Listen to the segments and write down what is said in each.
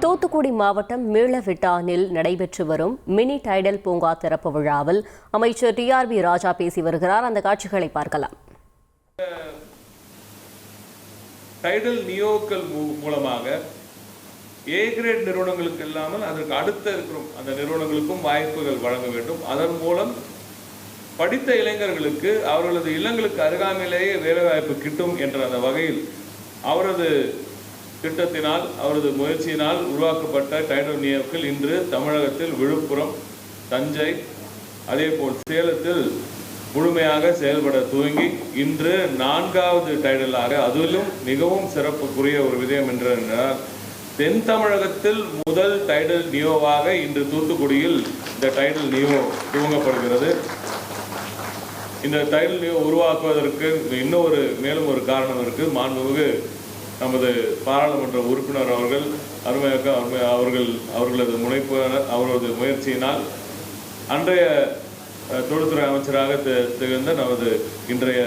தூத்துக்குடி மாவட்டம் மீளவிட்டானில் நடைபெற்று வரும் மினி டைடல் பூங்கா திறப்பு விழாவில் அமைச்சர் டிஆர்பி ராஜா பேசி வருகிறார். அந்த காட்சிகளை பார்க்கலாம். டைடல் நியோக்கள் மூலமாக ஏ கிரேட் நிறுவனங்களுக்கு இல்லாமல் அதற்கு அடுத்த இருக்கிறோம் அந்த நிறுவனங்களுக்கும் வாய்ப்புகள் வழங்க வேண்டும். அதன் மூலம் படித்த இளைஞர்களுக்கு அவர்களது இல்லங்களுக்கு அருகாமையிலேயே வேலைவாய்ப்பு கிட்டும் என்ற அந்த வகையில் அவரது திட்டத்தினால் அவரது முயற்சியினால் உருவாக்கப்பட்ட டைடல் நியோக்கள் இன்று தமிழகத்தில் விழுப்புரம், தஞ்சை, அதேபோல் சேலத்தில் முழுமையாக செயல்பட துவங்கி இன்று 4வது டைடலாக அதிலும் மிகவும் சிறப்புக்குரிய ஒரு விடயம் என்றால் தென் தமிழகத்தில் முதல் டைடல் நியோவாக இன்று தூத்துக்குடியில் இந்த டைடல் நியோ துவங்கப்படுகிறது. இந்த டைடல் நியோ உருவாக்குவதற்கு மேலும் ஒரு காரணம் இருக்கு. மாண்புமிகு நமது பாராளுமன்ற உறுப்பினர் அவர்கள் அவர்களது அவரது முயற்சியினால் அன்றைய தொழில்துறை அமைச்சராக திகழ்ந்த நமது இன்றைய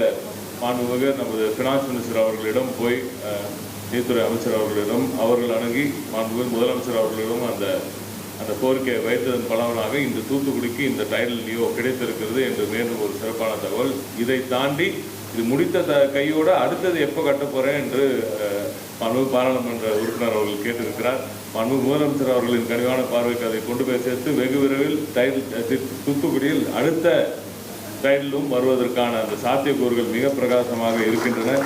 மாண்புமிகு நமது ஃபினான்ஸ் மினிஸ்டர் அவர்களிடம் போய் நிதித்துறை அமைச்சர் அவர்களிடம் அவர்கள் அணுகி மாண்புமிகு முதலமைச்சர் அவர்களிடம் அந்த கோரிக்கையை வைத்ததன் பலனாக இன்று தூத்துக்குடிக்கு இந்த டைடல் நியோ கிடைத்திருக்கிறது என்று மேலும் ஒரு சிறப்பான தகவல். இதை தாண்டி இது முடித்த கையோடு அடுத்தது எப்போ கட்ட போறேன் என்று மாண்புமிகு பாராளுமன்ற உறுப்பினர் அவர்கள் கேட்டிருக்கிறார். மாண்புமிகு முதலமைச்சர் அவர்களின் கனிவான பார்வைக்கு அதை கொண்டு போய் சேர்த்து வெகு விரைவில் தூத்துக்குடியில் அடுத்த டைடலும் வருவதற்கான அந்த சாத்தியக்கூறுகள் மிக பிரகாசமாக இருக்கின்றன.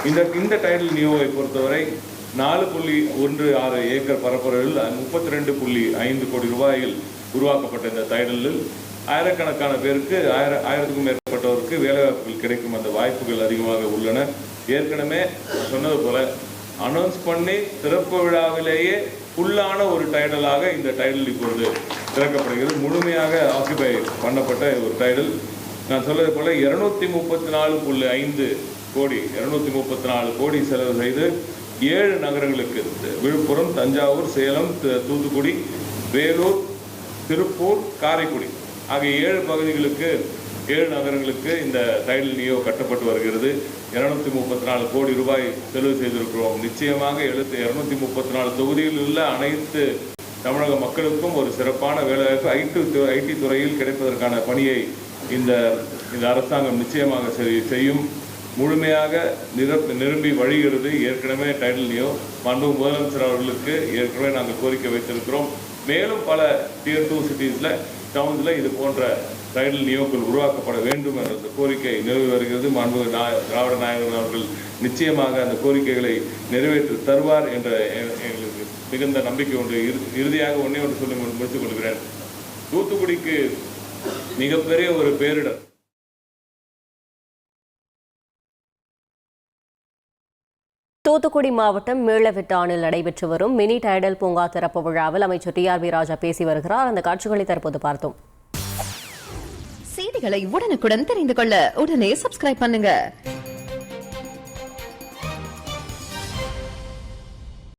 இந்த டைடல் நியோவை பொறுத்தவரை 4.16 ஏக்கர் பரப்பளவில் 32.5 கோடி ரூபாயில் உருவாக்கப்பட்ட இந்த டைடலில் ஆயிரக்கணக்கான பேருக்கு 1000க்கும் மேற்பட்டவருக்கு வேலைவாய்ப்புகள் கிடைக்கும் அந்த வாய்ப்புகள் அதிகமாக உள்ளன. ஏற்கனவே சொன்னது போல அனௌன்ஸ் பண்ணி திறப்பு விழாவிலேயே ஃபுல்லான ஒரு டைடலாக இந்த டைடல் இப்பொழுது திறக்கப்படுகிறது. முழுமையாக ஆக்குபை பண்ணப்பட்ட ஒரு டைடல். நான் சொல்வது போல 234.5 கோடி 234 கோடி செலவு செய்து 7 நகரங்களுக்கு விழுப்புரம், தஞ்சாவூர், சேலம், தூத்துக்குடி, வேலூர், திருப்பூர், காரைக்குடி ஆகிய 7 பகுதிகளுக்கு 7 நகரங்களுக்கு இந்த டைடல் நியோ கட்டப்பட்டு வருகிறது. 234 கோடி ரூபாய் செலவு செய்திருக்கிறோம். நிச்சயமாக 234 தொகுதியில் உள்ள அனைத்து தமிழக மக்களுக்கும் ஒரு சிறப்பான வேலைவாய்ப்பு ஐடி துறையில் கிடைப்பதற்கான பணியை இந்த அரசாங்கம் நிச்சயமாக செய்யும். முழுமையாக நிரம்பி வழிகிறது ஏற்கனவே டைடல் நியோ. மாண்புமிகு முதலமைச்சர் அவர்களுக்கு ஏற்கனவே நாங்கள் கோரிக்கை வைத்திருக்கிறோம். மேலும் பல டியர் 2 சிட்டிஸில் டவுன்ஸில் இது போன்ற டைடல் நியோக்கள் உருவாக்கப்பட வேண்டும் என்ற கோரிக்கை நிறைவு வருகிறது. மாண்புமிகு திராவிட நாயகர் அவர்கள் நிச்சயமாக அந்த கோரிக்கைகளை நிறைவேற்றி தருவார் என்ற எங்களுக்கு மிகுந்த நம்பிக்கை ஒன்று. இறுதியாக ஒன்று சொல்லி முடித்துக் கொள்கிறேன். தூத்துக்குடிக்கு மிகப்பெரிய ஒரு பேரிடர். தூத்துக்குடி மாவட்டம் மீளவிட்டானில் நடைபெற்று வரும் மினி டைடல் பூங்கா திறப்பு விழாவில் அமைச்சர் டிஆர்பி ராஜா பேசி வருகிறார். அந்த காட்சிகளை தற்போது பார்த்தோம். செய்திகளை உடனுக்குடன் தெரிந்து கொள்ள உடனே சப்ஸ்கிரைப் பண்ணுங்க.